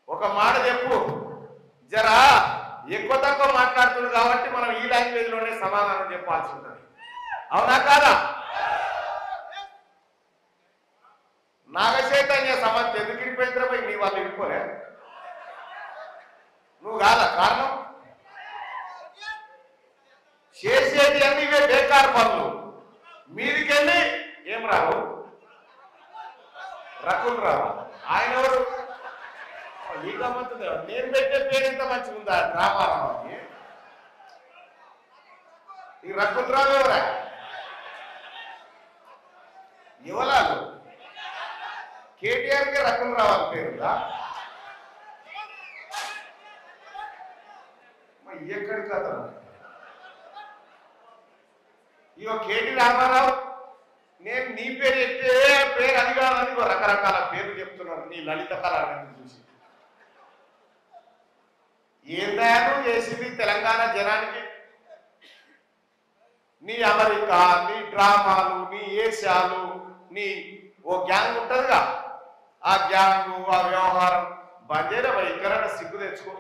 ఒక మాట చెప్పు, జరా ఎక్కువ తక్కువ మాట్లాడుతుంది కాబట్టి మనం ఈ లాంగ్వేజ్ లోనే సమాధానం చెప్పాల్సి ఉంటుంది. అవునా కాదా? నాగచైతన్య సమంతి ఎందుకు ఇడిపోయిందిరా? నీ వాళ్ళు ఇడిపోలే, నువ్వు కాదా కారణం? చేసేది అన్ని ఇవే బేకార్ పనులు. మీదికెళ్ళి ఏం రావు, రకుల్ రావు. ఆయన ఎవరు? ఈ గమ్మత్తుంది. నేను పెట్టే పేరు ఎంత మంచిగా ఉందా రామారావుకి? ఈ రకుల్ రావు ఎవరా? యువలాలు కేటీఆర్ కే రకుల్ రావు అని పేరుందా? ఎక్కడికి అతను ఇగో కేటీ రామారావు, నేను నీ పేరు ఎత్తే పేరు అది కాదని రకరకాల పేర్లు చెప్తున్నారు నీ లలిత కళాన్ని చూసి. ఏందాను చేసింది తెలంగాణ జనానికి? నీ అమెరికా, నీ డ్రామాలు, నీ ఏషాలు, నీ ఓ గ్యాంగ్ ఉంటుందిగా, ఆ గ్యాంగు ఆ వ్యవహారం బంజేరా ఇక్కడ సిగ్గు తెచ్చుకో.